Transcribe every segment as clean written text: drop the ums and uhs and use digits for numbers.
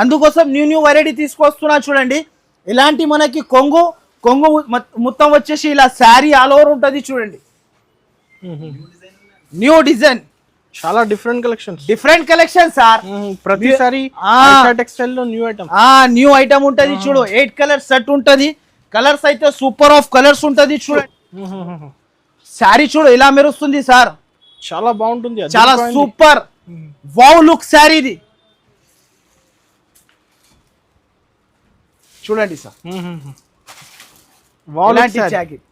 అందుకోసం new variety తీసుకొస్తున్నా చూడండి. ఇలాంటి మనకి కొంగు మొత్తం వచ్చేసి ఇలా శారీ ఆల్ ఓవర్ ఉంటుంది చూడండి. న్యూ డిజైన్, చాలా డిఫరెంట్ కలెక్షన్ సార్. ప్రతిసారి టెక్స్టైల్ లో న్యూ ఐటమ్ ఉంటది చూడు. 8 కలర్ సెట్ ఉంటది. కలర్స్ అయితే సూపర్ ఆఫ్ కలర్స్ ఉంటది చూడండి. శారీ చూడు ఇలా మెరుస్తుంది సార్, చాలా బాగుంటుంది, చాలా సూపర్ వావ్ లుక్ శారీ ఇది చూడండి sir. Jacket,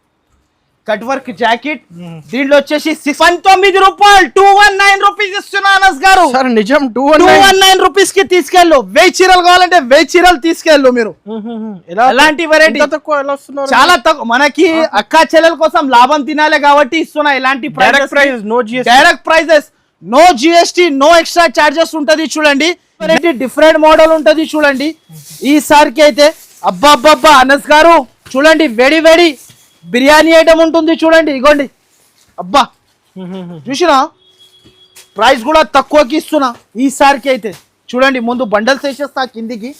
cut work jacket. దీంట్లో వచ్చేసి 19 రూపాయలు, 219 రూపీస్ ఇస్తున్నా అనస్ గారు. నిజం 219 రూపీస్ కి తీసుకెళ్ళు. 1000 చీరలు కావాలంటే 1000 చీరలు తీసుకెళ్ళు మీరు. ఎలాంటి వెరైటీ చాలా తక్కువ. మనకి అక్కా చెల్లెల కోసం లాభం తినాలి కాబట్టి ఇస్తున్నా. ఇలాంటి direct prices, no GST, no extra charges ఉంటది చూడండి. డిఫరెంట్ మోడల్ ఉంటది చూడండి ఈసారికి అయితే. అబ్బా అనస్ గారు చూడండి, వేడి వేడి బిర్యానీ ఐటమ్ ఉంటుంది చూడండి. ఇగోండి అబ్బా, చూసినా ప్రైస్ కూడా తక్కువకి ఇస్తున్నా ఈసారికి అయితే. చూడండి ముందు బండల్స్ వేసేస్తా కిందికి,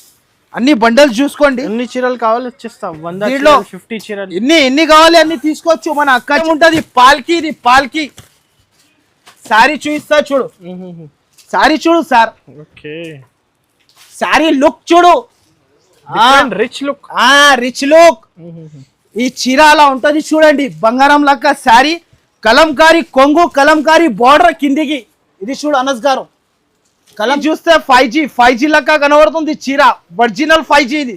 అన్ని బండల్స్ చూసుకోండి. ఎన్ని చీరలు కావాలి వచ్చేస్తా. 50 చీరలు ఎన్ని కావాలి అన్ని తీసుకోవచ్చు. మన అక్క ఉంటది పాల్కి. ఇది పాల్కి శారీ చూపిస్తా చూడు. శారీ చూడు సార్, శారీ లుక్ చూడు, రిచ్ లుక్. ఈ చీర అలా ఉంటది చూడండి, బంగారం లెక్క శారీ. కలంకారీ కొంగు, కలంకారీ బార్డర్ కిందికి. ఇది చూడు అనస్ గారు, కలం చూస్తే 5G లెక్క కనబడుతుంది చీర. ఒరిజినల్ 5G ఇది.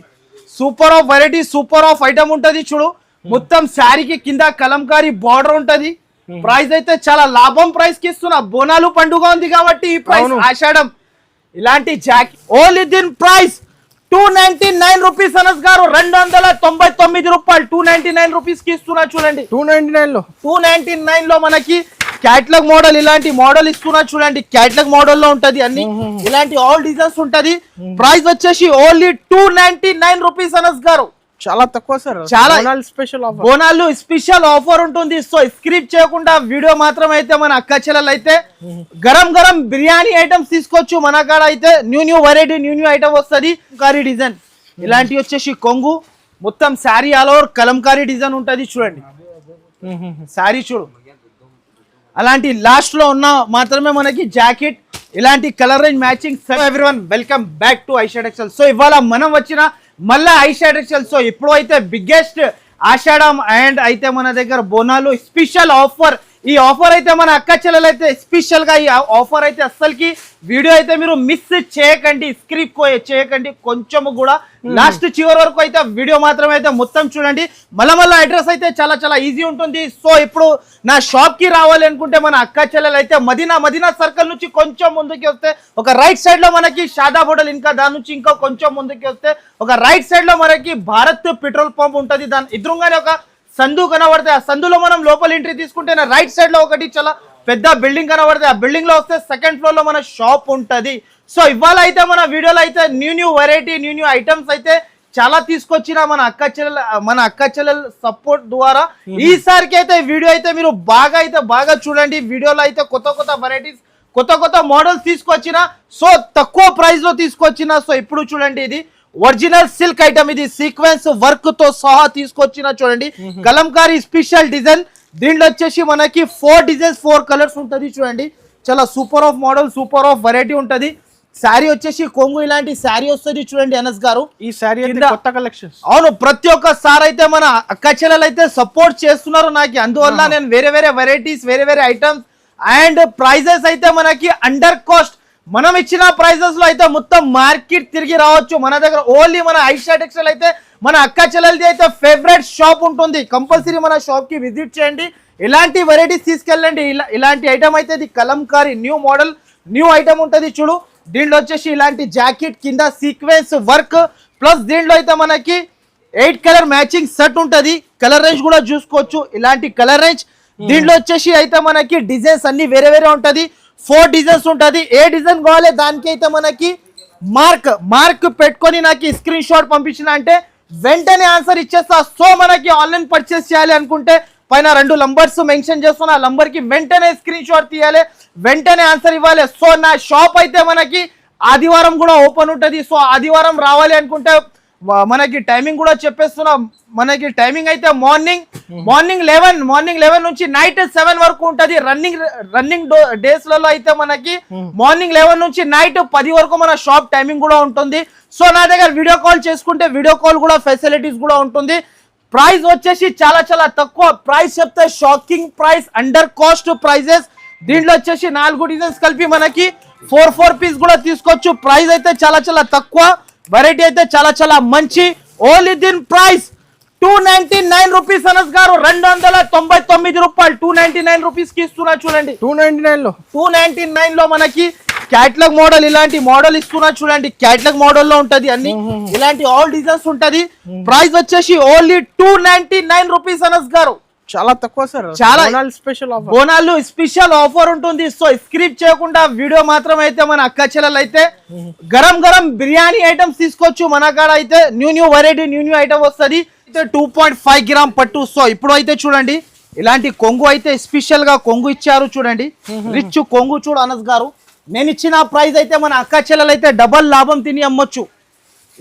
Super of variety, super of item ఉంటది చూడు. మొత్తం శారీకి కింద కలంకారీ బార్డర్ ఉంటది. ప్రైస్ అయితే చాలా లాభం ప్రైస్ కి ఇస్తున్నా. బోనాలు పండుగ ఉంది కాబట్టి ఈ ప్రైస్ ఆషాఢం. ఇలాంటి జాకెట్ ఓన్లీ దీని ప్రైస్ 299 రూపీస్ అనస్ గారు. 299 రూపాయలు 299 రూపీస్ కి ఇస్తున్నా చూడండి. 299 లో మనకి క్యాటలాగ్ మోడల్, ఇలాంటి మోడల్ ఇస్తున్నా చూడండి. క్యాటలాగ్ మోడల్ లో ఉంటది అన్ని, ఇలాంటి ఆల్ డిజైన్స్ ఉంటది. ప్రైస్ వచ్చేసి ఓన్లీ 299 రూపీస్ అనస్ గారు. చాలా తక్కువ సార్, చాలా బోనాలు స్పెషల్ ఆఫర్ ఉంటుంది. సో స్క్రిప్ చేయకుండా వీడియో మాత్రం అయితే మన అక్క చెల్లెలు అయితే గరం బిర్యానీ ఐటమ్స్ తీసుకోవచ్చు. మన కాడ అయితే న్యూ వెరైటీ, న్యూ ఐటమ్ వస్తుంది. కలంకారీ డిజైన్ ఇలాంటి వచ్చేసి కొంగు, మొత్తం sari all over Kalamkari design ఉంటది చూడండి. శారీ చూడు, అలాంటి లాస్ట్ లో ఉన్న మాత్రమే మనకి జాకెట్. ఇలాంటి colour range matching. Everyone welcome back to Aisha textiles. So ఇవాళ మనం వచ్చిన మళ్ళీ ఐషా టెక్స్టైల్స్. సో ఇప్పుడు అయితే బిగ్గెస్ట్ ఆషాఢం అండ్ అయితే మన దగ్గర బోనాలు స్పెషల్ ఆఫర్. ఈ ఆఫర్ అయితే మన అక్క చెల్లెలు అయితే స్పెషల్ గా ఈ ఆఫర్ అయితే అస్సలకి వీడియో అయితే మీరు మిస్ చేయకండి, స్క్రిప్ చేయకండి కొంచెం కూడా. లాస్ట్ చివరి వరకు అయితే వీడియో మాత్రమే అయితే మొత్తం చూడండి. మళ్ళా అడ్రస్ అయితే చాలా ఈజీ ఉంటుంది. సో ఇప్పుడు నా షాప్ కి రావాలి అనుకుంటే మన అక్క చెల్లెలు అయితే మదీనా సర్కిల్ నుంచి కొంచెం ముందుకి వస్తే ఒక రైట్ సైడ్ లో మనకి షాదా హోటల్, ఇంకా దాని నుంచి ఇంకా కొంచెం ముందుకి వస్తే ఒక రైట్ సైడ్ లో మనకి భారత్ పెట్రోల్ పంప్ ఉంటుంది. దాని ఎదురుగానే ఒక సందు కనబడితే, ఆ సందులో మనం లోపల ఎంట్రీ తీసుకుంటే రైట్ సైడ్ లో ఒకటి చాలా పెద్ద బిల్డింగ్ కనబడితే, ఆ బిల్డింగ్ లో వస్తే సెకండ్ ఫ్లోర్ లో మన షాప్ ఉంటది. సో ఇవాళ అయితే మన వీడియోలో అయితే న్యూ వెరైటీ, న్యూ ఐటమ్స్ అయితే చాలా తీసుకొచ్చిన మన అక్క చెల్లెల సపోర్ట్ ద్వారా. ఈసారికి అయితే వీడియో అయితే మీరు బాగా చూడండి. వీడియోలో అయితే కొత్త వెరైటీస్, కొత్త మోడల్స్ తీసుకొచ్చిన. సో తక్కువ ప్రైస్ లో తీసుకొచ్చిన. సో ఇప్పుడు చూడండి, ఇది ఒరిజినల్ సిల్క్ ఐటమ్. ఇది సీక్వెన్స్ వర్క్ తో సహా తీసుకొచ్చిన చూడండి. Kalamkari special design. దీంట్లో వచ్చేసి మనకి 4 డిజైన్స్ 4 కలర్స్ ఉంటది చూడండి. చాలా super of model, super of variety ఉంటది. శారీ వచ్చేసి కొంగు ఇలాంటి శారీ వస్తుంది చూడండి అనస్ గారు. ఈ శారీ కొత్త కలెక్షన్. అవును, ప్రతి ఒక్కసారి అయితే మన అక్క చెల్లెలు అయితే సపోర్ట్ చేస్తున్నారు నాకు. అందువల్ల నేను వేరే వెరైటీస్, వేరే ఐటమ్స్ అండ్ ప్రైజెస్ అయితే మనకి అండర్ కాస్ట్. మనం ఇచ్చిన ప్రైజెస్ లో అయితే మొత్తం మార్కెట్ తిరిగి రావచ్చు. మన దగ్గర ఓన్లీ మన ఐషా టెక్స్టైల్ అయితే మన అక్క చెల్లెలది అయితే ఫేవరెట్ షాప్ ఉంటుంది. కంపల్సరీ మన షాప్ కి విజిట్ చేయండి. ఇలాంటి వెరైటీస్ తీసుకెళ్ళండి. ఇలాంటి ఐటమ్ అయితే ఇది Kalamkari new model, new item ఉంటుంది చూడు. దీంట్లో వచ్చేసి ఇలాంటి జాకెట్ కింద సీక్వెన్స్ వర్క్ ప్లస్ దీంట్లో అయితే మనకి 8 కలర్ మ్యాచింగ్ సెట్ ఉంటది. కలర్ రేంజ్ కూడా చూసుకోవచ్చు. ఇలాంటి కలర్ రేంజ్. దీంట్లో వచ్చేసి అయితే మనకి డిజైన్స్ అన్ని వేరే ఉంటది. 4 డిజైన్స్ ఉంటది. ఏ డిజైన్ కావాలి దానికి అయితే మనకి మార్క్ పెట్టుకొని నాకు స్క్రీన్ షాట్ పంపించిన అంటే వెంటనే ఆన్సర్ ఇచ్చేస్తా. సో మనకి ఆన్లైన్ పర్చేస్ చేయాలి అనుకుంటే పైన 2 నంబర్స్ మెన్షన్ చేస్తున్నా. ఆ నంబర్ కి వెంటనే స్క్రీన్ షాట్ తీయాలి, వెంటనే ఆన్సర్ ఇవ్వాలి. సో నా షాప్ అయితే మనకి ఆదివారం కూడా ఓపెన్ ఉంటది. సో ఆదివారం రావాలి అనుకుంటే మనకి టైమింగ్ కూడా చెప్పేస్తున్నా. మనకి టైమింగ్ అయితే మార్నింగ్ 11 నుంచి నైట్ 7 వరకు ఉంటది. రన్నింగ్ డేస్ లలో అయితే మనకి మార్నింగ్ 11 నుంచి నైట్ 10 వరకు మన షాప్ టైమింగ్ కూడా ఉంటుంది. సో నా దగ్గర వీడియో కాల్ చేసుకుంటే వీడియో కాల్ కూడా ఫెసిలిటీస్ కూడా ఉంటుంది. ప్రైస్ వచ్చేసి చాలా చాలా తక్కువ ప్రైస్ చెప్తే shocking price, under cost prices. దీంట్లో వచ్చేసి 4 డిజైన్స్ కలిపి మనకి 4 పీస్ కూడా తీసుకోవచ్చు. ప్రైస్ అయితే చాలా చాలా తక్కువ, వెరైటీ అయితే చాలా చాలా మంచి. ఓన్లీ దీని ప్రైస్ 299 రూపీస్ అనస్ గారు, 299 రూపాయలు 299 రూపీస్ కి ఇస్తున్నా చూడండి. 299 లో మనకి క్యాటలాగ్ మోడల్ ఇలాంటి మోడల్ ఇస్తున్నా చూడండి. క్యాటలాగ్ మోడల్ లో ఉంటది అన్ని ఇలాంటి ఆల్ డిజైన్స్ ఉంటది. ప్రైస్ వచ్చేసి ఓన్లీ 299 రూపీస్ అనస్ గారు, చాలా తక్కువ సార్. చాలా special offer, Bonalu special offer ఉంటుంది. సో స్క్రిప్ట్ చేయకుండా వీడియో మాత్రం అయితే మన అక్క చెల్లెలు అయితే గరం గరం బిర్యానీ ఐటమ్స్ తీసుకోవచ్చు. మన కాడ అయితే న్యూ వెరైటీ న్యూ ఐటమ్ వస్తుంది. 2.5 గ్రామ్ పట్టు. సో ఇప్పుడు అయితే చూడండి ఇలాంటి కొంగు అయితే స్పెషల్ గా కొంగు ఇచ్చారు చూడండి. రిచ్ కొంగు చూడు అనస్ గారు. నేను ఇచ్చిన ప్రైస్ అయితే మన అక్క చెల్లెలు అయితే డబల్ లాభం తిని అమ్మొచ్చు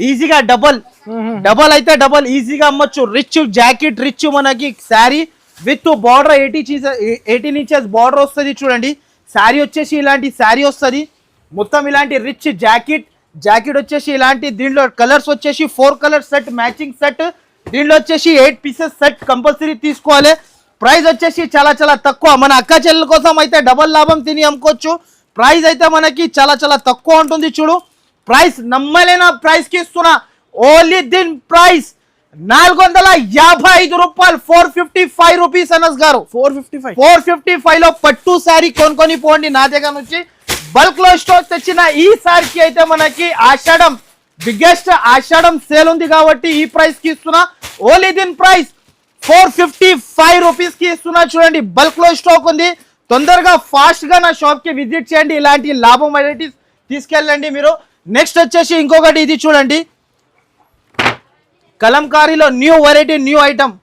ఈజీగా. డబల్ అయితే డబల్ ఈజీగా అమ్మొచ్చు. రిచ్ జాకెట్, రిచ్ మనకి sari with border 18 inches border వస్తుంది చూడండి. శారీ వచ్చేసి ఇలాంటి శారీ వస్తుంది మొత్తం. ఇలాంటి రిచ్ జాకెట్ వచ్చేసి ఇలాంటి. దీంట్లో కలర్స్ వచ్చేసి 4 కలర్స్ సెట్, మ్యాచింగ్ సెట్. దీంట్లో వచ్చేసి 8 పీసెస్ సెట్ కంపల్సరీ తీసుకోవాలి. ప్రైస్ వచ్చేసి చాలా చాలా తక్కువ. మన అక్క చెల్లెల కోసం అయితే డబల్ లాభం తిని అమ్ముకోవచ్చు. ప్రైస్ అయితే మనకి చాలా చాలా తక్కువ ఉంటుంది చూడు. ప్రైస్ నమ్మలేన ప్రైస్ కి ఇస్తున్నా. ఓన్లీ దీని ప్రైస్ 455 రూపాయలు, 455 రూపీస్ అనస్ గారు. 455 లో పట్టు శారీ కొనుక్కొని పోండి నా దగ్గర నుంచి. బల్క్ లో స్టాక్ తెచ్చిన ఈ సారికి అయితే మనకి ఆషాఢం బిగ్గెస్ట్ ఆషాఢం సేల్ ఉంది కాబట్టి ఈ ప్రైస్ కి ఇస్తున్నా. ఓన్లీ దీని ప్రైస్ 455 రూపీస్ కి ఇస్తున్నా చూడండి. బల్క్ లో స్టాక్ ఉంది. తొందరగా ఫాస్ట్ గా నా షాప్ కి విజిట్ చేయండి. ఇలాంటి లాభం వెరైటీస్ తీసుకెళ్ళండి మీరు. నెక్స్ట్ వచ్చేసి ఇంకొకటి ఇది చూడండి. కలంకారీలో new variety new item,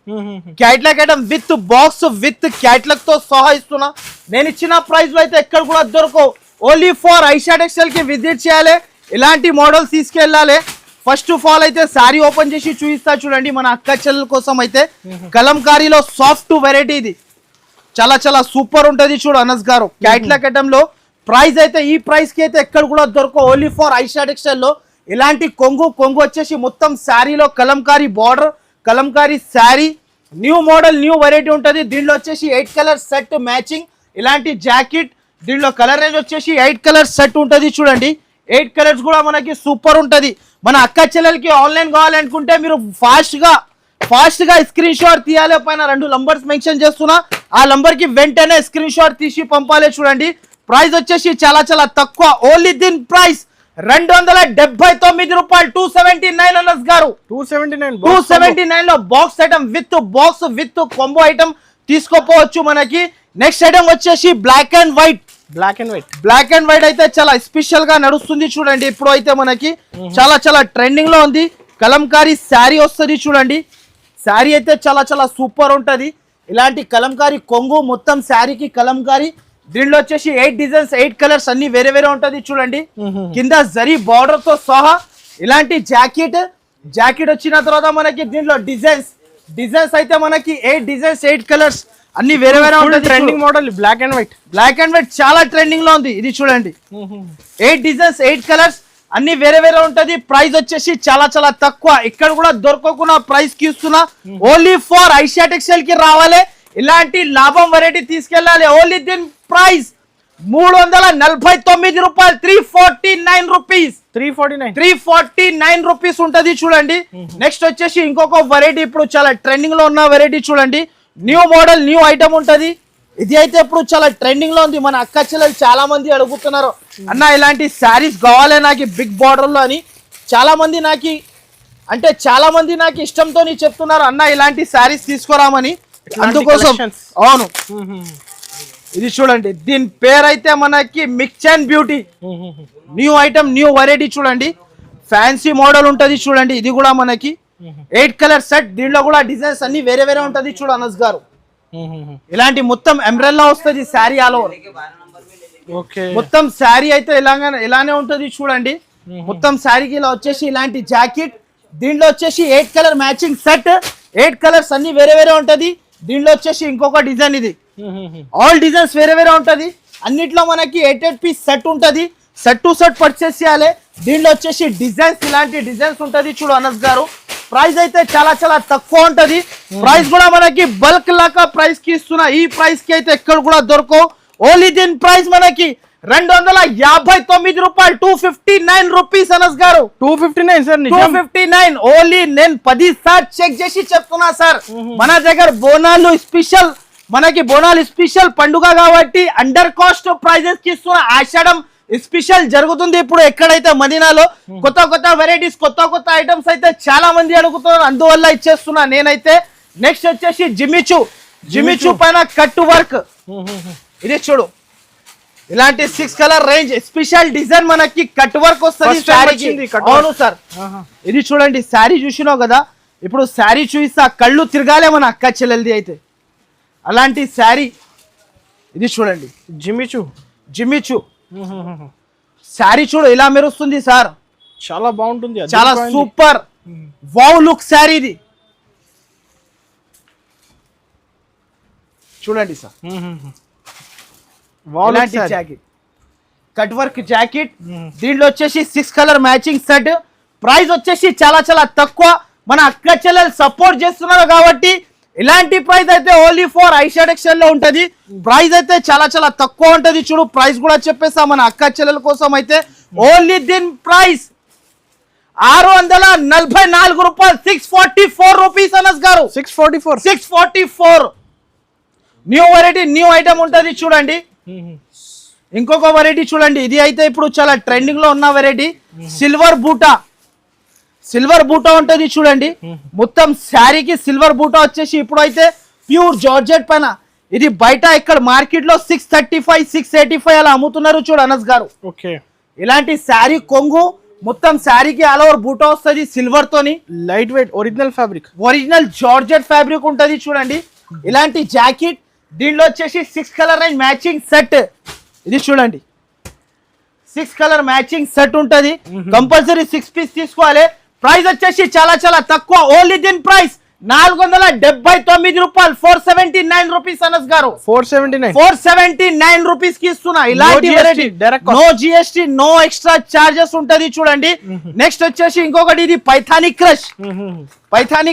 catalogue item with box with catalogue తో సహా ఇస్తున్నా. నేను ఇచ్చిన ప్రైస్ లో అయితే ఎక్కడ కూడా దొరకవు. ఓన్లీ ఫర్ ఐషా టెక్స్టైల్ కి విజిట్ చేయాలి. ఇలాంటి మోడల్స్ తీసుకెళ్ళాలి. ఫస్ట్ ఆఫ్ ఆల్ అయితే శారీ ఓపెన్ చేసి చూపిస్తా చూడండి. మన అక్క చెల్లెల కోసం అయితే కలంకారీలో సాఫ్ట్ వెరైటీ ఇది చాలా చాలా సూపర్ ఉంటది చూడు అనస్ గారు. క్యాట్లాగ్ ఐటమ్ లో ప్రైస్ అయితే ఈ ప్రైస్ కి అయితే ఎక్కడ కూడా దొరకవు. ఓన్లీ ఫర్ ఐషా టెక్స్టైల్ లో ఇలాంటి కొంగు వచ్చేసి మొత్తం శారీలో Kalamkari border, Kalamkari sari, new model new variety ఉంటుంది. దీంట్లో వచ్చేసి 8 కలర్ సెట్ మ్యాచింగ్ ఇలాంటి జాకెట్. దీంట్లో కలర్ రేంజ్ వచ్చేసి 8 కలర్ సెట్ ఉంటుంది చూడండి. 8 కలర్స్ కూడా మనకి సూపర్ ఉంటుంది. మన అక్క చెల్లెలకి ఆన్లైన్ కావాలనుకుంటే మీరు ఫాస్ట్ గా స్క్రీన్ షాట్ తీయాలి. పైన 2 నంబర్స్ మెన్షన్ చేస్తున్నా. ఆ నంబర్ కి వెంటనే స్క్రీన్ షాట్ తీసి పంపాలి చూడండి. ప్రైస్ వచ్చేసి చాలా చాలా తక్కువ. ఓన్లీ దీని ప్రైస్ 279 రూపాయలు, 279 అనస్ గారు. 279 లో box item with combo item తీసుకోపోవచ్చు మనకి. నెక్స్ట్ ఐటమ్ వచ్చేసి బ్లాక్ అండ్ వైట్ అయితే చాలా స్పెషల్ గా నడుస్తుంది చూడండి. ఇప్పుడు అయితే మనకి చాలా చాలా ట్రెండింగ్ లో ఉంది. కలంకారీ శారీ వస్తుంది చూడండి. శారీ అయితే చాలా చాలా సూపర్ ఉంటది. ఇలాంటి కలంకారీ కొంగు మొత్తం శారీకి కలంకారీ. దీంట్లో వచ్చేసి 8 డిజైన్స్ 8 కలర్స్ అన్ని వేరే వేరే ఉంటది చూడండి. కింద జరీ బార్డర్ తో సహా ఇలాంటి జాకెట్ వచ్చిన తర్వాత మనకి దీంట్లో డిజైన్స్ అయితే మనకి 8 డిజైన్స్ 8 కలర్స్ అన్ని వేరే వేరే ఉంటది. Trending model black and white చాలా ట్రెండింగ్ లో ఉంది. ఇది చూడండి 8 డిజైన్స్ 8 కలర్స్ అన్ని వేరే వేరే ఉంటది. ప్రైస్ వచ్చేసి చాలా చాలా తక్కువ. ఇక్కడ కూడా దొరకకుండా ప్రైస్ కి ఇస్తున్నా. ఓన్లీ ఫర్ ఐషా టెక్స్టైల్ కి రావాలి. ఇలాంటి లాభం వెరైటీ తీసుకెళ్ళాలి. ఓన్లీ దీని ప్రైస్ 349 రూపాయలు, 349 రూపీస్ ఉంటది చూడండి. నెక్స్ట్ వచ్చేసి ఇంకొక వెరైటీ ఇప్పుడు చాలా ట్రెండింగ్ లో ఉన్న వెరైటీ చూడండి. న్యూ మోడల్ న్యూ ఐటమ్ ఉంటది. ఇది అయితే ఇప్పుడు చాలా ట్రెండింగ్ లో ఉంది. మన అక్క చెల్లెలు చాలా మంది అడుగుతున్నారు, అన్న ఇలాంటి శారీస్ కావాలి నాకు బిగ్ బార్డర్ లో అని. చాలా మంది నాకు ఇష్టంతో చెప్తున్నారు, అన్న ఇలాంటి శారీస్ తీసుకురామని. అందుకోసం అవును ఇది చూడండి. దీని పేరు అయితే మనకి mix and beauty new item new variety చూడండి. ఫ్యాన్సీ మోడల్ ఉంటది చూడండి. ఇది కూడా మనకి 8 కలర్ సెట్. దీంట్లో కూడా డిజైన్స్ అన్ని వేరే వేరే ఉంటది చూడు అనస్ గారు. ఇలాంటి మొత్తం ఎంబ్రెల్లా వస్తుంది శారీ ఆల్ ఓవర్. ఓకే మొత్తం శారీ అయితే ఇలానే ఉంటది చూడండి. మొత్తం శారీకి ఇలా వచ్చేసి ఇలాంటి జాకెట్, దీంట్లో వచ్చేసి 8 కలర్ మ్యాచింగ్ సెట్, 8 కలర్స్ అన్ని వేరే వేరే ఉంటది. దీంట్లో వచ్చేసి ఇంకొక డిజైన్, ఇది ఆల్ డిజైన్స్ వేరే వేరే ఉంటది. అన్నిట్లో మనకి 8 పీస్ సెట్ ఉంటది. సెట్ టు సెట్ పర్చేస్ చేయాలి. దీంట్లో వచ్చేసి డిజైన్స్, ఇలాంటి డిజైన్స్ ఉంటది చూడు అనస్ గారు. ప్రైస్ అయితే చాలా చాలా తక్కువ ఉంటది. ప్రైస్ కూడా మనకి బల్క్ లాగా ప్రైస్ కి ఇస్తున్నా. ఈ ప్రైస్ కి అయితే ఎక్కడ కూడా దొరకవు. ఓన్లీ దీని ప్రైస్ మనకి 259 రూపాయలు, 259 రూపీస్ అనస్ గారు. 259 సార్, 259 ఓన్లీ. నేను 10 సార్లు చెక్ చేసి చెప్తున్నా సార్. మన దగ్గర బోనాలు స్పెషల్, మనకి బోనాలు స్పెషల్ పండుగ కాబట్టి అండర్ కాస్ట్ ప్రైజెస్ కి ఇస్తున్నా. ఆషాఢం స్పెషల్ జరుగుతుంది ఇప్పుడు ఎక్కడైతే మదీనాలో. కొత్త కొత్త వెరైటీస్, కొత్త కొత్త ఐటమ్స్ అయితే చాలా మంది అడుగుతున్నారు, అందువల్ల ఇచ్చేస్తున్నా నేనైతే. నెక్స్ట్ వచ్చేసి జిమిచూ పైన కట్ వర్క్, ఇది చూడు. ఇలాంటి 6 కలర్ రేంజ్ స్పెషల్ డిజైన్ మనకి కట్ వర్క్ వస్తుంది. అవును సార్, ఇది చూడండి. శారీ చూసినావు కదా, ఇప్పుడు శారీ చూపిస్తా, కళ్ళు తిరగాలే మన అక్క చెల్లెలది అయితే. అలాంటి శారీ ఇది చూడండి. జిమిచూ శారీ చూడు ఇలా మెరుస్తుంది సార్. చాలా బాగుంటుంది, చాలా సూపర్ వావ్ లుక్ శారీ ఇది. చూడండి సార్, ఇలాంటి జాకెట్, కట్ వర్క్ జాకెట్. దీంట్లో వచ్చేసి 6 కలర్ మ్యాచింగ్ సెట్. ప్రైస్ వచ్చేసి చాలా చాలా తక్కువ. మన అక్క చెల్లెలు సపోర్ట్ చేస్తున్నారు కాబట్టి ఇలాంటి ప్రైస్ అయితే ఓన్లీ ఫర్ ఐషాడ్ ఎక్స్చేంజ్ లో ఉంటది. ప్రైస్ అయితే చాలా చాలా తక్కువ ఉంటది. చూడు ప్రైస్ కూడా చెప్పేస్తా మన అక్క చెల్లెల కోసం అయితే. ఓన్లీ దీని ప్రైస్ 644 రూపాయలు, 644 రూపీస్ అనస్ గారు. 644 న్యూ వెరైటీ, న్యూ ఐటమ్ ఉంటది చూడండి. ఇంకొక వెరైటీ చూడండి, ఇది అయితే ఇప్పుడు చాలా ట్రెండింగ్ లో ఉన్న వెరైటీ. సిల్వర్ బూటా ఉంటది చూడండి. మొత్తం శారీకి సిల్వర్ బూటా వచ్చేసి ఇప్పుడైతే ప్యూర్ జార్జెట్ పైన. ఇది బయట ఇక్కడ మార్కెట్ లో 635, 685 అలా అమ్ముతున్నారు చూడు అనస్ గారు. ఓకే, ఇలాంటి శారీ కొంగు, మొత్తం శారీకి ఆల్ ఓవర్ బూటా వస్తుంది సిల్వర్ తోని. Light weight original fabric, original georgette fabric ఉంటది చూడండి. ఇలాంటి జాకెట్, దీంట్లో వచ్చేసి 6 కలర్ రేంజ్ మ్యాచింగ్ సెట్. ఇది చూడండి, 6 కలర్ మ్యాచింగ్ సెట్ ఉంటది. కంపల్సరీ 6 పీస్ తీసుకోవాలి. ప్రైస్ వచ్చేసి చాలా చాలా తక్కువ. ఓన్లీ దీని ప్రైస్ 479 రూపాయలు, 479 రూపీస్ అనస్ గారు. 479 రూపీస్ కి ఇస్తున్నా. ఇలాంటి no GST, no extra charges ఉంటది చూడండి. నెక్స్ట్ వచ్చేసి ఇంకొకటి, ఇది పైథానీ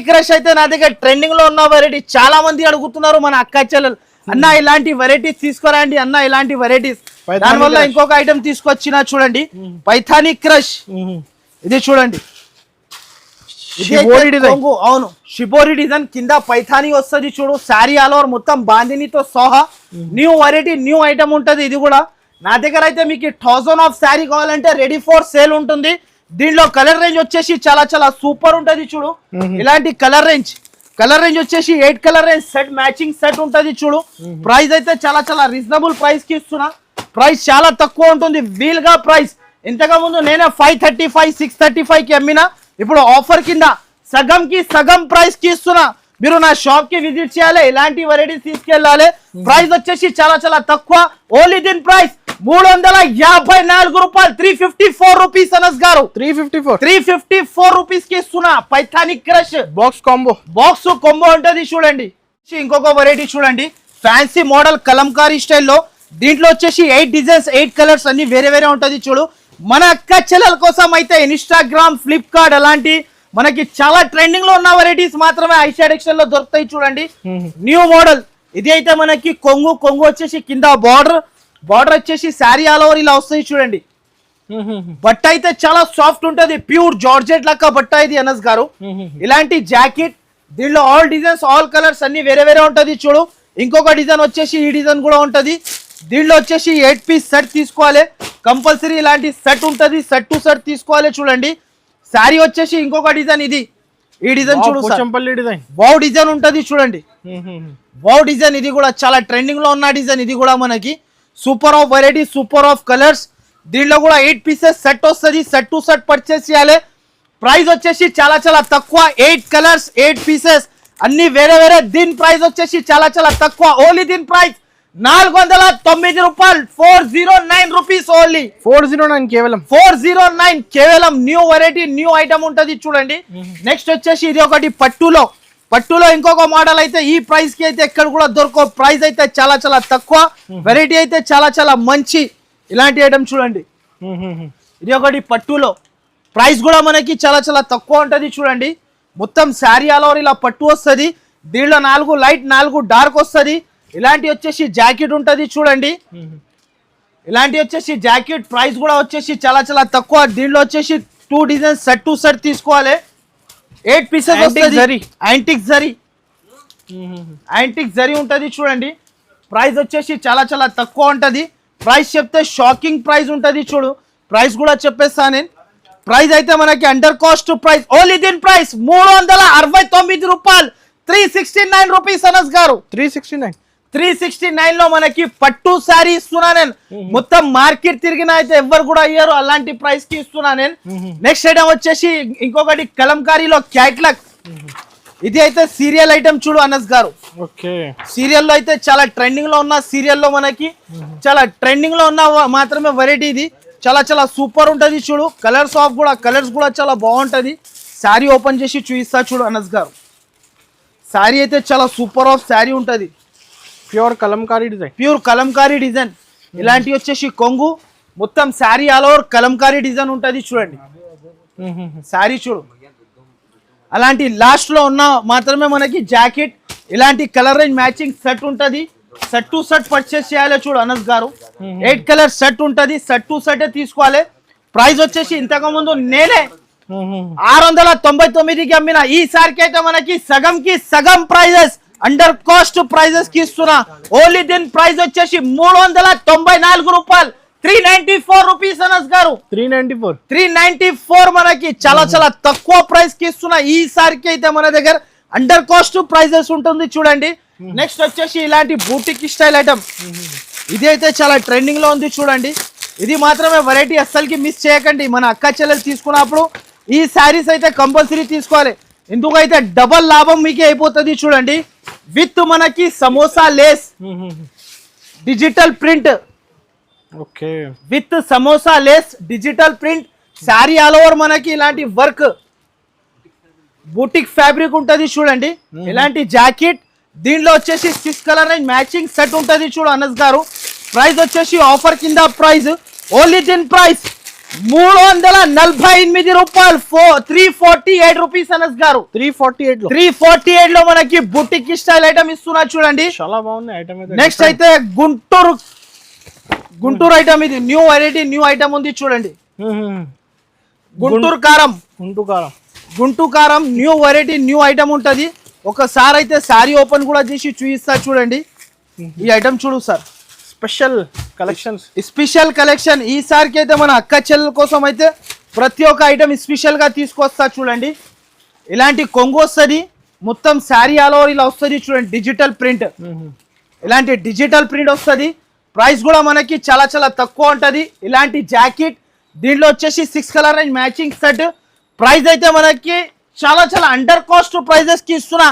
క్రష్ అయితే నా దగ్గర ట్రెండింగ్ లో ఉన్న వెరైటీ. చాలా మంది అడుగుతున్నారు మన అక్క చెల్లెలు, అన్న ఇలాంటి వెరైటీస్ తీసుకురండి అన్న, ఇలాంటి వెరైటీస్. దానివల్ల ఇంకొక ఐటమ్ తీసుకొచ్చిన చూడండి, పైథానీ క్రష్. ఇది చూడండి, అవును షిబోరి డిజైన్ కింద పైథానీ వస్తుంది చూడు. శారీ ఆల్ ఓవర్ మొత్తం బాందినితో సహా న్యూ వెరైటీ, న్యూ ఐటమ్ ఉంటది. ఇది కూడా నా దగ్గర అయితే మీకు 1000 ఆఫ్ శారీ కావాలంటే రెడీ ఫర్ సేల్ ఉంటుంది. దీంట్లో కలర్ రేంజ్ వచ్చేసి చాలా చాలా సూపర్ ఉంటది చూడు. ఇలాంటి కలర్ రేంజ్ వచ్చేసి 8 colour range set, matching set ఉంటది చూడు. ప్రైస్ అయితే చాలా చాలా రీజనబుల్ ప్రైస్ కి ఇస్తున్నా. ప్రైస్ చాలా తక్కువ ఉంటుంది, వీల్ గా ప్రైస్. ఇంతకు ముందు నేనే 535, 635 కి అమ్మినా. ఇప్పుడు ఆఫర్ కింద సగంకి సగం ప్రైస్ కి ఇస్తున్నా. మీరు నా షాప్ కి విజిట్ చేయాలి, ఇలాంటి వెరైటీస్ తీసుకెళ్ళాలి. ప్రైస్ వచ్చేసి చాలా చాలా తక్కువ. ఓన్లీ దీని ప్రైస్ 354 రూపాయలు, 354 రూపీస్ అనస్ గారు. 354 రూపీస్ కి ఇస్తున్నా. పైథానీ క్రష్ బాక్స్ కాంబో ఉంటది చూడండి. ఇంకొక వెరైటీ చూడండి, ఫ్యాన్సీ మోడల్ కలంకారీ స్టైల్లో. దీంట్లో వచ్చేసి 8 డిజైన్స్, 8 కలర్స్ అన్ని వేరే వేరే ఉంటది చూడు. మన అక్క చెల్లెల కోసం అయితే ఇన్స్టాగ్రామ్, ఫ్లిప్కార్ట్ అలాంటి మనకి చాలా ట్రెండింగ్ లో ఉన్న వెరైటీస్ మాత్రమే ఐషాడ్ ఎక్స్చేంజ్ లో దొరుకుతాయి చూడండి. న్యూ మోడల్ ఇది అయితే మనకి కొంగు వచ్చేసి కింద బార్డర్ వచ్చేసి శారీ ఆల్ ఓవర్ ఇలా వస్తాయి చూడండి. బట్ట అయితే చాలా సాఫ్ట్ ఉంటది, ప్యూర్ జార్జెట్ లాగా బట్ట ఇది అనస్ గారు. ఇలాంటి జాకెట్, దీనిలో ఆల్ డిజైన్స్, ఆల్ కలర్స్ అన్ని వేరే వేరే ఉంటది చూడు. ఇంకొక డిజైన్ వచ్చేసి ఈ డిజైన్ కూడా ఉంటది. దీంట్లో వచ్చేసి 8 పీస్ సెట్ తీసుకోవాలి కంపల్సరీ. ఇలాంటి సెట్ ఉంటది, సెట్ టు సెట్ తీసుకోవాలి చూడండి. శారీ వచ్చేసి ఇంకొక డిజైన్, ఇది ఈ డిజైన్ చూడు, వావ్ డిజైన్ ఉంటది చూడండి. వావ్ డిజైన్, ఇది కూడా చాలా ట్రెండింగ్ లో ఉన్న డిజైన్. ఇది కూడా మనకి super of variety, super of colours. దీంట్లో కూడా 8 పీసెస్ సెట్ వస్తుంది, సెట్ టు సెట్ పర్చేస్ చేయాలి. ప్రైస్ వచ్చేసి చాలా చాలా తక్కువ. 8 కలర్స్, 8 పీసెస్ అన్ని వేరే వేరే. దీని ప్రైస్ వచ్చేసి చాలా చాలా తక్కువ. ఓన్లీ దీని ప్రైస్ రూపాయలు 409 రూపీస్ ఓన్లీ 409 కేవలం 409 కేవలం న్యూ వెరైటీ న్యూ ఐటమ్ ఉంటది చూడండి. నెక్స్ట్ వచ్చేసి ఇది ఒకటి పట్టులో ఇంకొక మోడల్ అయితే ఈ ప్రైస్ కి అయితే ఎక్కడ కూడా దొరకవు. ప్రైస్ అయితే చాలా చాలా తక్కువ, వెరైటీ అయితే చాలా చాలా మంచి. ఇలాంటి ఐటమ్ చూడండి, ఇది ఒకటి పట్టులో ప్రైస్ కూడా మనకి చాలా చాలా తక్కువ ఉంటది చూడండి. మొత్తం శారీ ఆల్ ఓవర్ ఇలా పట్టు వస్తుంది. దీనిలో 4 లైట్ 4 డార్క్ వస్తుంది. ఇలాంటి వచ్చేసి జాకెట్ ఉంటది చూడండి. ఇలాంటి వచ్చేసి జాకెట్ ప్రైస్ కూడా వచ్చేసి చాలా చాలా తక్కువ. దీనిలో వచ్చేసి 2 డిజైన్ సెట్ టు సెట్ తీసుకోవాలి. 8 పీసెస్ వస్తుంది. యాంటిక్ జరీ ఉంటది చూడండి. ప్రైస్ వచ్చేసి చాలా చాలా తక్కువ ఉంటది. ప్రైస్ చెప్తే షాకింగ్ ప్రైస్ ఉంటది చూడు. ప్రైస్ కూడా చెప్పేస్తా నేను. ప్రైస్ అయితే మనకి అండర్ కాస్ట్ ప్రైస్ ఓన్లీ దీని ప్రైస్ 369 రూపాయలు 369 రూపీస్. అనస్ గారు 369 లో మనకి పట్టు శారీ ఇస్తున్నా నేను. మొత్తం మార్కెట్ తిరిగినా అయితే ఎవ్వరు కూడా అయ్యారు అలాంటి ప్రైస్ కి ఇస్తున్నా నేను. నెక్స్ట్ ఐటమ్ వచ్చేసి ఇంకొకటి కలంకారీలో క్యాట్లాగ్. ఇది అయితే సీరియల్ ఐటమ్ చూడు అనస్ గారు. సీరియల్ లో అయితే చాలా ట్రెండింగ్ లో ఉన్న సీరియల్ లో మనకి చాలా ట్రెండింగ్ లో ఉన్న మాత్రమే వెరైటీ ఇది. చాలా చాలా సూపర్ ఉంటది చూడు. కలర్స్ కూడా చాలా బాగుంటది. శారీ ఓపెన్ చేసి చూపిస్తా చూడు అనస్ గారు. శారీ అయితే చాలా సూపర్ ఆఫ్ శారీ ఉంటది. Pure Kalamkari design. ఇలాంటి వచ్చేసి కొంగు మొత్తం sari all over Kalamkari design ఉంటది చూడండి. శారీ చూడు. అలాంటి లాస్ట్ లో ఉన్న మాత్రమే మనకి జాకెట్. ఇలాంటి కలర్ రేంజ్ మ్యాచింగ్ సెట్ ఉంటది. సెట్ టు సెట్ పర్చేస్ చేయాలి చూడు అనస్ గారు. 8 కలర్ సెట్ ఉంటది. సెట్ టు సెట్ తీసుకోవాలి. ప్రైస్ వచ్చేసి ఇంతకు ముందు నేనే 699కి అమ్మిన. ఈసారికి అయితే మనకి సగంకి సగం ప్రైజెస్ అండర్ కాస్ట్ ప్రైజెస్ కి ఇస్తున్నా. ఓన్లీ దీని ప్రైస్ వచ్చేసి 394 రూపాయలు 394 రూపీస్. అనస్ గారు 394 మనకి చాలా చాలా తక్కువ ప్రైస్ కి ఇస్తున్నా. ఈసారికి అయితే మన దగ్గర అండర్ కాస్ట్ ప్రైజెస్ ఉంటుంది చూడండి. నెక్స్ట్ వచ్చేసి ఇలాంటి బూటిక్ స్టైల్ ఐటమ్. ఇది అయితే చాలా ట్రెండింగ్ లో ఉంది చూడండి. ఇది మాత్రమే వెరైటీ అస్సలకి మిస్ చేయకండి. మన అక్క చెల్లెలు తీసుకున్నప్పుడు ఈ శారీస్ అయితే కంపల్సరీ తీసుకోవాలి. ఎందుకైతే డబల్ లాభం మీకే అయిపోతుంది చూడండి. విత్ మనకి samosa lace digital print. With samosa lace digital print sari all over మనకి ఇలాంటి వర్క్ బూటిక్ ఫ్యాబ్రిక్ ఉంటది చూడండి. ఇలాంటి జాకెట్. దీనిలో వచ్చేసి 6 కలర్ రేంజ్ మ్యాచింగ్ సెట్ ఉంటది చూడు అనస్ గారు. ప్రైస్ వచ్చేసి ఆఫర్ కింద ప్రైస్ ఓన్లీ దీని ప్రైస్ 348 రూపాయలు 348 రూపీస్. అనస్ గారు 348 లో మనకి బుటిక్ స్టైల్ ఐటమ్ ఇస్తున్నా చూడండి. చాలా బాగుంది ఐటమ్. నెక్స్ట్ అయితే గుంటూరు ఐటమ్. ఇది న్యూ వెరైటీ న్యూ ఐటమ్ ఉంది చూడండి. గుంటూరు కారం న్యూ వెరైటీ న్యూ ఐటమ్ ఉంటది. ఒకసారి అయితే శారీ ఓపెన్ కూడా చేసి చూపిస్తా చూడండి. ఈ ఐటమ్ చూడు సార్. స్పెషల్ కలెక్షన్ ఈసారికి అయితే మన అక్క చెల్లెల కోసం అయితే ప్రతి ఒక్క ఐటమ్ స్పెషల్ గా తీసుకొస్తా చూడండి. ఇలాంటి కొంగు వస్తుంది. మొత్తం శారీ ఆల్ ఓవర్ ఇలా వస్తుంది చూడండి. Digital print. ఇలాంటి డిజిటల్ ప్రింట్ వస్తుంది. ప్రైస్ కూడా మనకి చాలా చాలా తక్కువ ఉంటది. ఇలాంటి జాకెట్. దీంట్లో వచ్చేసి 6 colour range matching set. Price అయితే మనకి చాలా చాలా అండర్ కాస్ట్ ప్రైజెస్ కి ఇస్తున్నా.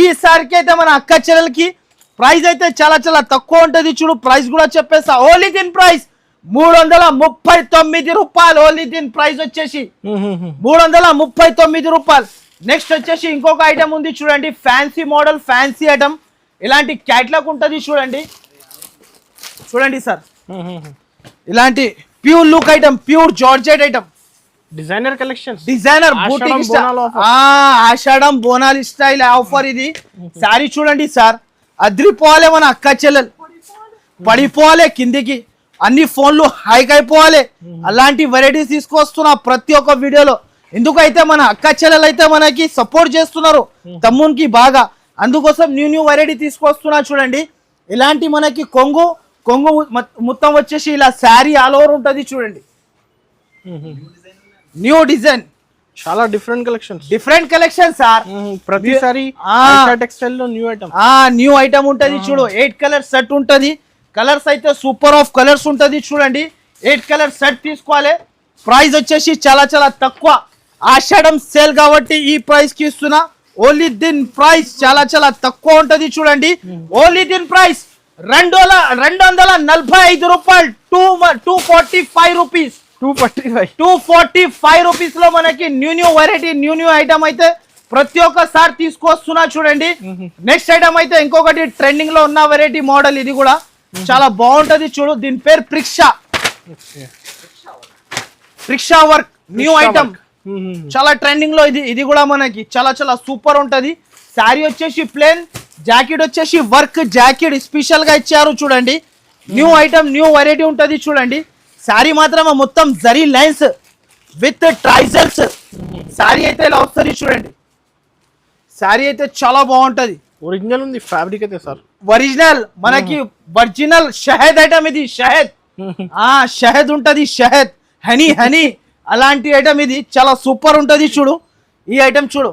ఈసారికి అయితే మన అక్క చెల్లెలకి ప్రైస్ అయితే చాలా చాలా తక్కువ ఉంటది చూడు. ప్రైస్ కూడా చెప్పేస్తా. ఓన్లీ దీని ప్రైస్ 339 రూపాయలు. ఓన్లీ దీని ప్రైస్ వచ్చేసి 339 రూపాయలు. నెక్స్ట్ వచ్చేసి ఇంకొక ఐటమ్ ఉంది చూడండి. Fancy model fancy item. ఇలాంటి క్యాట్లాగ్ ఉంటది చూడండి సార్. ఇలాంటి pure look item, pure georgette item. Designer collection. Ashadham Bonal style offer ఇది. శారీ చూడండి సార్. అద్రిపోవాలి మన అక్క చెల్లెలు. పడిపోవాలి కిందికి. అన్ని ఫోన్లు హైక్ అయిపోవాలి. అలాంటి వెరైటీస్ తీసుకొస్తున్నా ప్రతి ఒక్క వీడియోలో. ఎందుకైతే మన అక్క చెల్లెలు అయితే మనకి సపోర్ట్ చేస్తున్నారు తమ్మునికి బాగా. అందుకోసం న్యూ వెరైటీ తీసుకొస్తున్నా చూడండి. ఇలాంటి మనకి కొంగు మొత్తం వచ్చేసి ఇలా శారీ ఆల్ ఓవర్ ఉంటది చూడండి. New design. చాలా డిఫరెంట్ కలెక్షన్ సార్. ప్రతిసారి టెక్స్టైల్ లో న్యూ ఐటమ్ ఉంటది చూడు. 8 కలర్ సెట్ ఉంటది. కలర్స్ అయితే సూపర్ ఆఫ్ కలర్స్ ఉంటది చూడండి. 8 కలర్ సెట్ తీసుకోవాలి. ప్రైస్ వచ్చేసి చాలా చాలా తక్కువ. ఆషాఢం సేల్ కాబట్టి ఈ ప్రైస్ కి ఇస్తున్నా. ఓన్లీ దీని ప్రైస్ చాలా చాలా తక్కువ ఉంటది చూడండి. ఓన్లీ దీని ప్రైస్ 245 రూపాయలు 245 రూపీస్ 245 రూపీస్ లో మనకి న్యూ వెరైటీ న్యూ ఐటమ్ అయితే ప్రతి ఒక్కసారి తీసుకొస్తున్నా చూడండి. నెక్స్ట్ ఐటమ్ అయితే ఇంకొకటి ట్రెండింగ్ లో ఉన్న వెరైటీ మోడల్, ఇది కూడా చాలా బాగుంటది చూడు. దీని పేరు ప్రిక్షా వర్క్ న్యూ ఐటమ్, చాలా ట్రెండింగ్ లో ఇది కూడా మనకి చాలా సూపర్ ఉంటది. శారీ వచ్చేసి ప్లేన్, జాకెట్ వచ్చేసి వర్క్ జాకెట్ స్పెషల్ గా ఇచ్చారు చూడండి. న్యూ ఐటమ్ న్యూ వెరైటీ ఉంటది చూడండి. శారీ మాత్రం మొత్తం జరీ లైన్స్ విత్ ట్రైజల్స్ శారీ అయితే ఇలా వస్తుంది చూడండి. శారీ అయితే చాలా బాగుంటది. ఒరిజినల్ ఉంది ఫ్యాబ్రిక్ అయితే సార్, ఒరిజినల్ మనకి ఒరిజినల్ షహద్ ఐటమ్ ఇది. షహద్ ఉంటది, షహద్ హనీ అలాంటి ఐటమ్ ఇది చాలా సూపర్ ఉంటది చూడు. ఈ ఐటమ్ చూడు,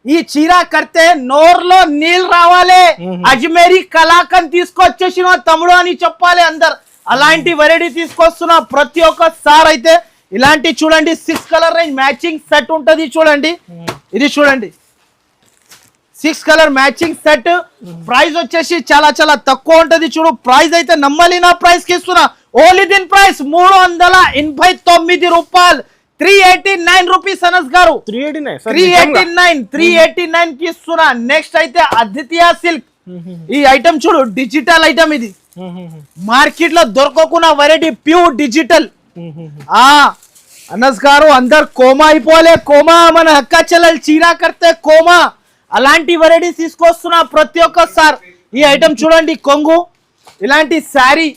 ఈ చీర కడితే నోర్లో నీళ్ళు రావాలి, అజ్మేరీ కలాకన్ తీసుకొచ్చేసిన తమ్ముడు అని చెప్పాలి అందరు. అలాంటి వెరైటీ తీసుకొస్తున్నా ప్రతి ఒక్కసారి అయితే. ఇలాంటి చూడండి 6 కలర్ రేంజ్ మ్యాచింగ్ సెట్ ఉంటది చూడండి. ఇది చూడండి 6 కలర్ మ్యాచింగ్ సెట్. ప్రైస్ వచ్చేసి చాలా తక్కువ ఉంటది చూడు. ప్రైస్ అయితే నమ్మలేనా ప్రైస్ కి ఇస్తున్నా. ఓన్లీ దీని ప్రైస్ 389 రూపాయలు, 389 రూపీస్ అనస్ గారు. 389 కి ఇస్తున్నా. నెక్స్ట్ అయితే అద్వితీయ సిల్క్. ఈ ఐటమ్ చూడు, డిజిటల్ ఐటమ్ ఇది. మార్కెట్ లో దొరకకున్న వెరైటీ ప్యూర్ డిజిటల్. అనస్ గారు అందరు కోమా అయిపోలే, కోమా మన అక్క చెల్లెలు చీర కడితే కోమా. అలాంటి వెరైటీ తీసుకొస్తున్నా ప్రతి ఒక్కసారి. ఈ ఐటమ్ చూడండి, కొంగు ఇలాంటి శారీ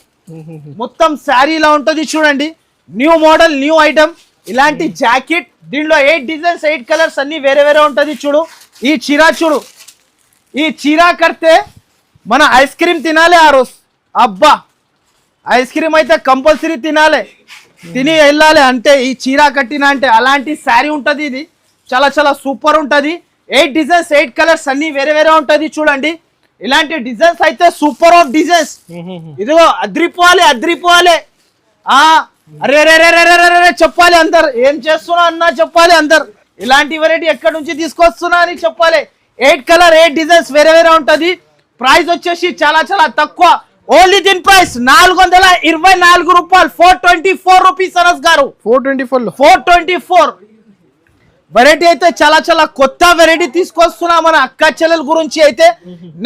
మొత్తం శారీ ఇలా ఉంటది చూడండి. New model new item. ఇలాంటి జాకెట్, దీనిలో 8 డిజైన్స్ 8 కలర్స్ అన్ని వేరే ఉంటది చూడు. ఈ చీర చూడు, ఈ చీర కడితే మన ఐస్ క్రీమ్ తినాలి ఆ రోజు. అబ్బా, ఐస్ క్రీమ్ అయితే కంపల్సరీ తినాలి, తిని వెళ్ళాలి అంటే ఈ చీర కట్టిన అంటే. అలాంటి శారీ ఉంటది ఇది, చాలా సూపర్ ఉంటది. 8 డిజైన్స్ 8 కలర్స్ అన్ని వేరే ఉంటది చూడండి. ఇలాంటి డిజైన్స్ అయితే సూపర్ ఆఫ్ డిజైన్స్. ఇదిగో అద్రిపోవాలి. అరే చెప్పాలి అందరు, ఏం చేస్తున్నా అన్నా చెప్పాలి అందరు. ఇలాంటి వెరైటీ ఎక్కడి నుంచి తీసుకొస్తున్నా అని చెప్పాలి. 8 కలర్ 8 డిజైన్స్ వేరే ఉంటది. ప్రైస్ వచ్చేసి చాలా తక్కువ. ఓన్లీ దీని ప్రైస్ 424 రూపాయలు, 424 రూపీస్ అనస్ గారు. 424 వెరైటీ అయితే చాలా కొత్త వెరైటీ తీసుకొస్తున్నా మన అక్క చెల్లెల గురించి అయితే.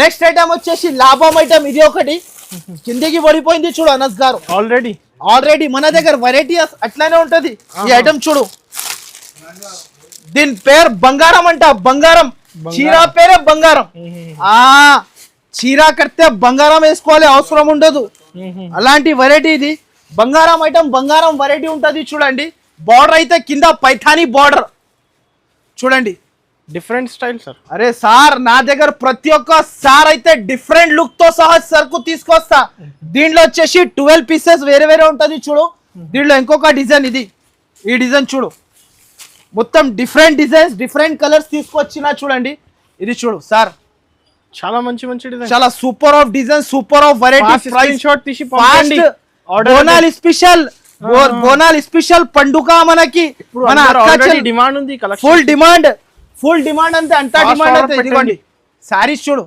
నెక్స్ట్ ఐటమ్ వచ్చేసి లాభం ఐటమ్. ఇది ఒకటి కిందికి పడిపోయింది చూడు అనస్ గారు. ఆల్రెడీ మన దగ్గర వెరైటీ అట్లానే ఉంటది. ఈ ఐటమ్ చూడు, దీని పేరు బంగారం అంట. బంగారం చీర పేరే బంగారం. చీర కడితే బంగారం వేసుకోవాలి, అవసరం ఉండదు. అలాంటి వెరైటీ ఇది. బంగారం ఐటమ్, బంగారం వెరైటీ ఉంటది చూడండి. బార్డర్ అయితే కింద పైథానీ బార్డర్ చూడండి, డిఫరెంట్ స్టైల్ సార్. అరే సార్, నా దగ్గర ప్రతి ఒక్క సార్ అయితే డిఫరెంట్ లుక్ తో సహా సరుకు తీసుకొస్తా. దీంట్లో వచ్చేసి 12 పీసెస్ వేరే ఉంటది చూడు. దీంట్లో ఇంకొక డిజైన్ ఇది. ఈ డిజైన్ చూడు, మొత్తం డిఫరెంట్ డిజైన్స్ డిఫరెంట్ కలర్స్ తీసుకొచ్చినా చూడండి. ఇది చూడు సార్, చాలా మంచి డిజైన్, చాలా super of design, super of variety. Bonal special పండుగ మనకి. మన డిమాండ్ ఉంది, ఫుల్ డిమాండ్ అంతే, అంత డిమాండ్ అంతే. ఇదిగోండి శారీస్ చూడు.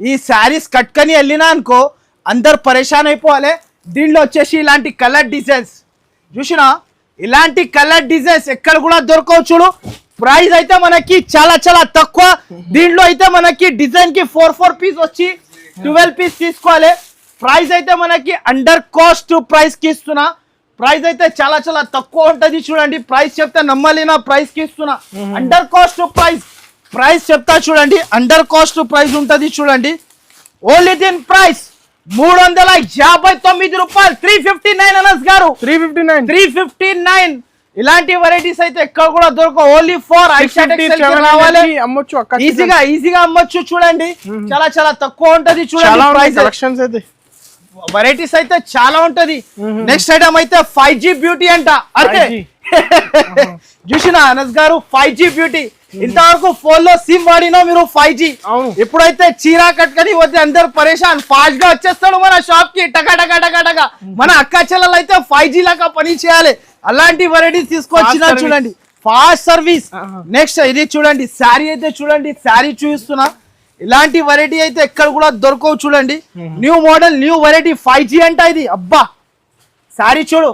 ఈ శారీస్ కట్టుకొని వెళ్ళినా అనుకో అందరు పరేషాన్ అయిపోవాలి. దీంట్లో వచ్చేసి ఇలాంటి కలర్ డిజైన్స్ చూసినా, ఇలాంటి కలర్ డిజైన్స్ ఎక్కడ కూడా దొరకవు చూడు. ప్రైస్ అయితే మనకి చాలా తక్కువ. దీంట్లో అయితే మనకి డిజైన్ కి 4 పీస్ వచ్చి 12 పీస్ తీసుకోవాలి. ప్రైస్ అయితే మనకి అండర్ కాస్ట్ ప్రైస్ కి ఇస్తున్నా. ప్రైస్ అయితే చాలా తక్కువ ఉంటది చూడండి. ప్రైస్ చెప్తే నమ్మలేనా ప్రైస్ కి ఇస్తున్నా. అండర్ కాస్ట్ ప్రైస్ చెప్తా చూడండి. అండర్ కాస్ట్ ప్రైస్ ఉంటది చూడండి. ఓన్లీ దీని ప్రైస్ 359 రూపాయలు, 359 అనస్ గారు. 359. ఇలాంటి వెరైటీస్ అయితే ఎక్కడ కూడా దొరకవు. ఓన్లీ ఫర్ రావాలి, ఈజీగా అమ్మొచ్చు చూడండి. చాలా తక్కువ ఉంటది చూడండి. ప్రైస్ వెరైటీస్ అయితే చాలా ఉంటది. నెక్స్ట్ ఐటమ్ అయితే 5G బ్యూటీ అంట. అరే చూసిన అనస్ గారు, 5G బ్యూటీ. ఇంతవరకు ఫోన్ లో సిమ్ వాడినా మీరు 5G. ఇప్పుడైతే చీర కట్టుకొని పోతే అందరు పరేషాన్, ఫాస్ట్ గా వచ్చేస్తాడు మన షాప్ కి టగా. మన అక్క చెల్లెలు అయితే 5G లాగా పని చేయాలి. అలాంటి వెరైటీస్ తీసుకొచ్చినా చూడండి, ఫాస్ట్ సర్వీస్. నెక్స్ట్ ఇది చూడండి, శారీ అయితే చూడండి, శారీ చూపిస్తున్నా. ఇలాంటి వెరైటీ అయితే ఎక్కడ కూడా దొరకవు చూడండి. New model new variety 5G అంట ఇది. అబ్బా శారీ చూడు,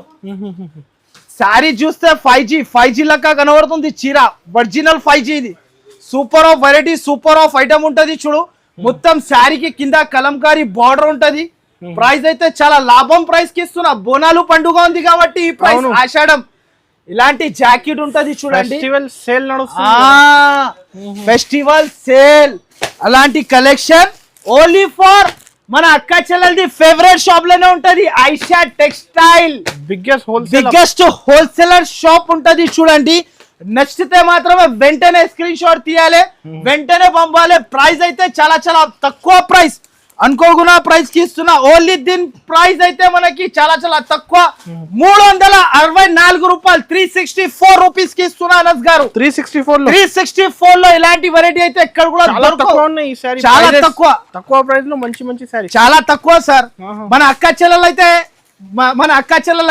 శారీ చూస్తే 5G లెక్క కనబడుతుంది. చీర ఒరిజినల్ 5G ఇది. Super of variety, super of item ఉంటది చూడు. మొత్తం శారీకి కింద కలంకారీ బార్డర్ ఉంటది. ప్రైస్ అయితే చాలా లాభం ప్రైస్ కి ఇస్తున్నా. బోనాలు పండుగ ఉంది కాబట్టి ఈ ప్రైస్ ఆషాఢం. ఇలాంటి జాకెట్ ఉంటది చూడండి. ఫెస్టివల్ సేల్ అలాంటి కలెక్షన్ ఓన్లీ ఫర్ మన అక్క చెల్లెలది ఫేవరెట్ షాప్ లోనే ఉంటది. Aisha textile biggest wholesaler shop ఉంటది చూడండి. నచ్చితే మాత్రమే వెంటనే స్క్రీన్ షాట్ తీయాలి, వెంటనే పంపాలి. ప్రైస్ అయితే చాలా చాలా తక్కువ ప్రైస్, అనుకోకుండా ప్రైస్ కి ఇస్తున్నా. ఓన్లీ దీని ప్రైస్ అయితే మనకి చాలా చాలా తక్కువ 364 రూపాయలు, 364 రూపీస్ కి ఇస్తున్నా. అనస్ గారు 364 లో ఇలాంటి వెరైటీ అయితే ఎక్కడ కూడా చాలా తక్కువ ప్రైస్ లో మంచి మంచి సారీ, చాలా తక్కువ సార్. మన అక్క చెల్లెలు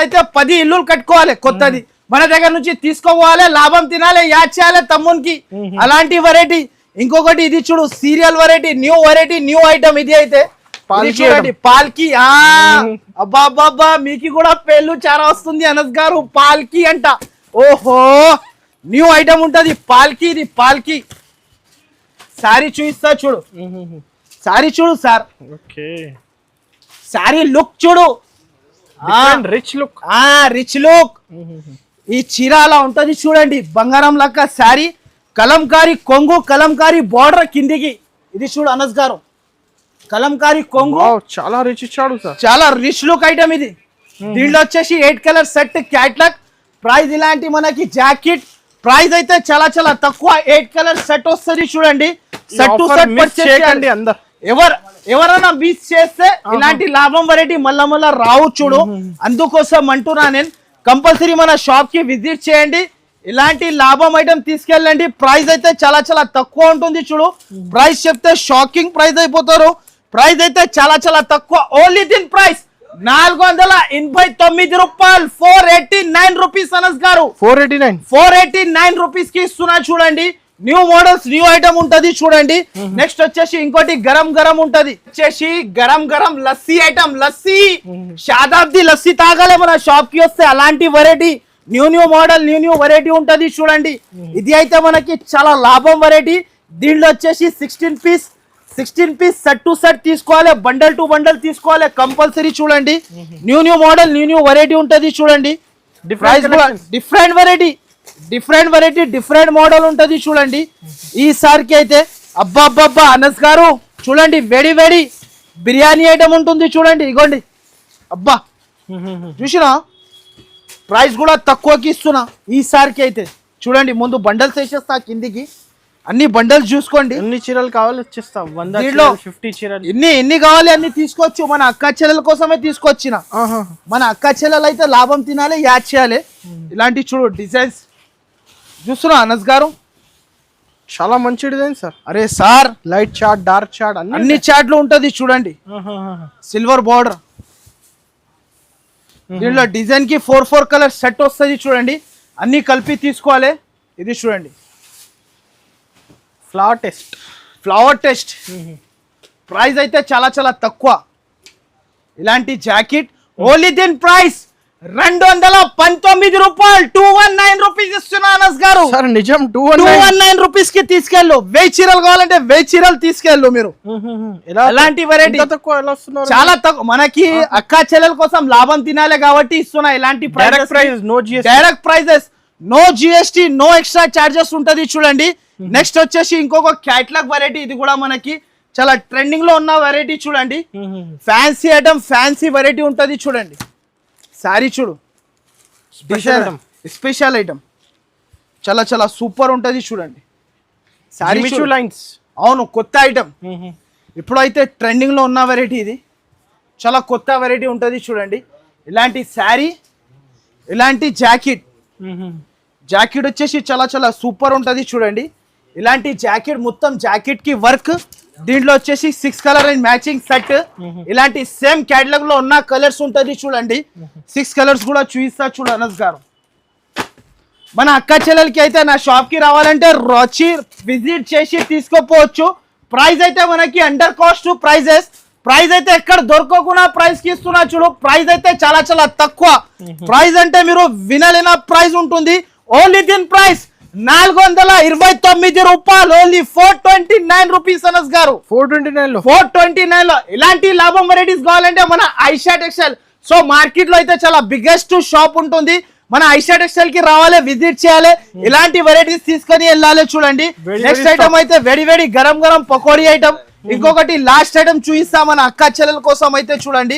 అయితే 10 ఇల్లులు కట్టుకోవాలి కొత్తది, మన దగ్గర నుంచి తీసుకోవాలి, లాభం తినాలి, యాడ్ చేయాలి తమ్మునికి. అలాంటి వెరైటీ. ఇంకొకటి ఇది చూడు, సీరియల్ వెరైటీ, న్యూ ఐటమ్. ఇది అయితే చూడండి పాల్కి. అబ్బా అబ్బా మీకు కూడా పేర్లు చాలా వస్తుంది అనస్ గారు. పాల్కి అంట. ఓహో న్యూ ఐటమ్ ఉంటది పాల్కి. ఇది పాల్కి శారీ చూపిస్తా చూడు, శారీ చూడు సార్. శారీ లుక్ చూడు, రిచ్ లుక్. ఈ చీర అలా ఉంటది చూడండి, బంగారం లెక్క శారీ. కలంకారీ కొంగు, కలంకారీ బార్డర్ కిందికి. ఇది చూడు అనస్ గారు, కలంకారీ కొంగు. చాలా రిచ్ ఇచ్చాడు సార్, చాలా రిచ్ లుక్ ఐటమ్ ఇది. దీంట్లో వచ్చేసి 8 కలర్ సెట్ క్యాట్లాగ్. ప్రైస్ ఇలాంటి మనకి జాకెట్ ప్రైస్ అయితే చాలా చాలా తక్కువ. 8 కలర్ సెట్ వస్తుంది చూడండి. సెట్ టు సెట్ పర్చేస్ చేయండి. ఎవరైనా మిస్ చేస్తే ఇలాంటి లాభం వెరైటీ మళ్ళా రావు చూడు. అందుకోసం అంటున్నా నేను, కంపల్సరీ మన షాప్ కి విజిట్ చేయండి, ఇలాంటి లాభం ఐటమ్ తీసుకెళ్ళండి. ప్రైస్ అయితే చాలా చాలా తక్కువ ఉంటుంది చూడు. ప్రైస్ చెప్తే షాకింగ్ ప్రైస్ అయిపోతారు. ప్రైస్ అయితే చాలా చాలా తక్కువ. ఓన్లీ దీని ప్రైస్ 489 రూపాయలు, 489 రూపీస్. అనస్ గారు 489 రూపీస్ కి ఇస్తున్నా చూడండి. న్యూ మోడల్స్, న్యూ ఐటమ్ ఉంటది చూడండి. నెక్స్ట్ వచ్చేసి ఇంకోటి గరం గరం ఉంటది, వచ్చేసి గరం గరం లస్సీ ఐటమ్. లస్సీ షాదాబ్ది లస్సీ తాగాలి మన షాప్ కి వస్తే. అలాంటి variety new model, new variety ఉంటది చూడండి. ఇది అయితే మనకి చాలా లాభం వెరైటీ. దీంట్లో వచ్చేసి 16 పీస్ సెట్ టు సెట్ తీసుకోవాలి, బండల్ టు బండల్ తీసుకోవాలి కంపల్సరీ చూడండి. న్యూ మోడల్, న్యూ వెరైటీ ఉంటది చూడండి. డిఫరెంట్ వెరైటీ, డిఫరెంట్ మోడల్ ఉంటది చూడండి. ఈసారికి అయితే అబ్బా అబ్బా అనస్ గారు చూడండి, వేడి వేడి బిర్యానీ ఐటమ్ ఉంటుంది చూడండి. ఇగోండి అబ్బా, చూసినా ప్రైస్ కూడా తక్కువకి ఇస్తున్నా ఈసారికి అయితే. చూడండి ముందు బండల్స్ వేసేస్తా కిందికి, అన్ని బండల్స్ చూసుకోండి. ఎన్ని చీరలు కావాలి వచ్చేస్తా, 50 చీరలు ఎన్ని కావాలి అన్ని తీసుకోవచ్చు. మన అక్క చెల్లెల కోసమే తీసుకొచ్చిన. మన అక్క చెల్లెలు అయితే లాభం తినాలి, యాడ్ చేయాలి. ఇలాంటి చూడు డిజైన్స్ చూస్తున్నా అనస్ గారు, చాలా మంచి డిజైన్ సార్. అరే sir, light chart, dark chart, అన్ని చార్ట్లు ఉంటది చూడండి. సిల్వర్ బార్డర్, దీంట్లో డిజైన్ కి 4 కలర్ సెట్ వస్తుంది చూడండి. అన్ని కలిపి తీసుకోవాలి. ఇది చూడండి ఫ్లవర్ టెస్ట్. ప్రైస్ అయితే చాలా చాలా తక్కువ. ఇలాంటి జాకెట్ ఓన్లీ దీని ప్రైస్ 219 రూపాయలు, 219 రూపీస్ ఇస్తున్నా అనస్ గారు. నిజం 219 రూపీస్ కి తీసుకెళ్ళు. 1000 చీరలు కావాలంటే 1000 చీరలు తీసుకెళ్ళు మీరు. ఎలాంటి వెరైటీ చాలా తక్కువ. మనకి అక్క చెల్లెల కోసం లాభం తినాలి కాబట్టి ఇస్తున్నా. ఇలాంటి direct prices, no GST, no extra charges ఉంటది చూడండి. నెక్స్ట్ వచ్చేసి ఇంకొక క్యాట్లాగ్ వెరైటీ. ఇది కూడా మనకి చాలా ట్రెండింగ్ లో ఉన్న వెరైటీ చూడండి. ఫ్యాన్సీ ఐటమ్, ఫ్యాన్సీ వెరైటీ ఉంటది చూడండి. శారీ చూడు, స్పెషల్ ఐటమ్, చాలా చాలా సూపర్ ఉంటది చూడండి. శారీ లైన్స్, అవును కొత్త ఐటమ్. ఇప్పుడైతే ట్రెండింగ్ లో ఉన్న వెరైటీ ఇది. చాలా కొత్త వెరైటీ ఉంటది చూడండి. ఇలాంటి శారీ, ఇలాంటి జాకెట్ వచ్చేసి చాలా చాలా సూపర్ ఉంటది చూడండి. ఇలాంటి జాకెట్, మొత్తం జాకెట్ కి వర్క్. దీంట్లో వచ్చేసి 6 కలర్ అండ్ మ్యాచింగ్ సెట్. ఇలాంటి సేమ్ క్యాటలాగ్ లో ఉన్న కలర్స్ ఉంటది చూడండి. 6 కలర్స్ కూడా చూపిస్తా చూడు అనస్ గారు. మన అక్క చెల్లెలకి అయితే నా షాప్ కి రావాలంటే వచ్చి విజిట్ చేసి తీసుకోపోవచ్చు. ప్రైస్ అయితే మనకి అండర్ కాస్ట్ ప్రైస్ అయితే ఎక్కడ దొరకకుండా ప్రైస్ కి ఇస్తున్నా చూడు. ప్రైస్ అయితే చాలా చాలా తక్కువ. ప్రైస్ అంటే మీరు వినలేని ప్రైస్ ఉంటుంది. ఓన్లీ దీని ప్రైస్ 429 రూపాయలు. ఓన్లీ 429 రూపీస్ అనస్ గారు. 429 లో ఇలాంటి లాభం వెరైటీస్ కావాలంటే మన ఐషా టెక్స్టైల్. సో మార్కెట్ లో అయితే చాలా బిగ్గెస్ట్ షాప్ ఉంటుంది. మన ఐషా టెక్స్టైల్ కి రావాలి, విజిట్ చేయాలి, ఇలాంటి వెరైటీస్ తీసుకొని వెళ్ళాలి. చూడండి నెక్స్ట్ ఐటమ్ అయితే వేడి వేడి గరం గరం పకోడీ ఐటమ్. ఇంకొకటి లాస్ట్ ఐటమ్ చూపిస్తా మన అక్క చెల్లెల కోసం అయితే. చూడండి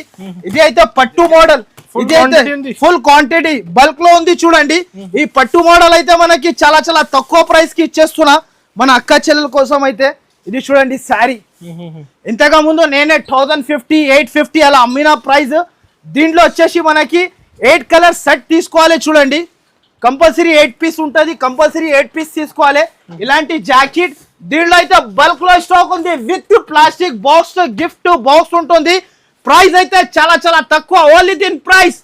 ఇది అయితే పట్టు మోడల్. ఇది అయితే ఫుల్ క్వాంటిటీ బల్క్ లో ఉంది. చూడండి ఈ పట్టు మోడల్ అయితే మనకి చాలా చాలా తక్కువ ప్రైస్ కి ఇచ్చేస్తున్నా మన అక్క చెల్లెల కోసం అయితే. ఇది చూడండి శారీ. ఇంతగా ముందు నేనే 1050 850 అలా అమ్మిన ప్రైస్. దీంట్లో వచ్చేసి మనకి 8 కలర్ సెట్ తీసుకోవాలి. చూడండి కంపల్సరీ 8 పీస్ ఉంటుంది. కంపల్సరీ 8 పీస్ తీసుకోవాలి. ఇలాంటి జాకెట్ దీంట్లో అయితే బల్క్ లో స్టాక్ ఉంది. With plastic box gift box ఉంటుంది. ప్రైస్ అయితే చాలా చాలా తక్కువ. ఓన్లీ దీని ప్రైస్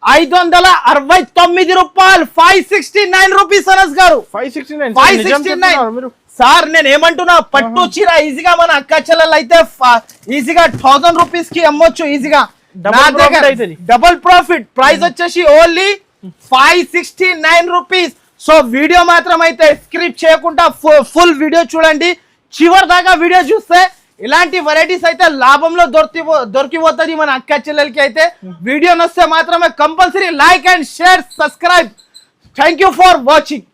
569 రూపాయలు. 569 రూపీస్ అనస్ గారు. 569 సార్. నేను ఏమంటున్నా, పట్టు చీర ఈజీగా మన అక్క చెల్లెలు అయితే ఈజీగా 1000 రూపీస్ కి అమ్మొచ్చు ఈజీగా. Double profit. ప్రైస్ వచ్చేసి ఓన్లీ 569 రూపీస్. సో వీడియో మాత్రం అయితే స్క్రిప్ట్ చేయకుండా ఫుల్ వీడియో చూడండి. చివరి దాకా వీడియో చూస్తే ఇలాంటి వెరైటీస్ అయితే లాభంలో దొరికిపోతుంది మన అక్క చెల్లెలకి అయితే. వీడియో నచ్చితే మాత్రమే compulsory like and share subscribe. Thank you for watching.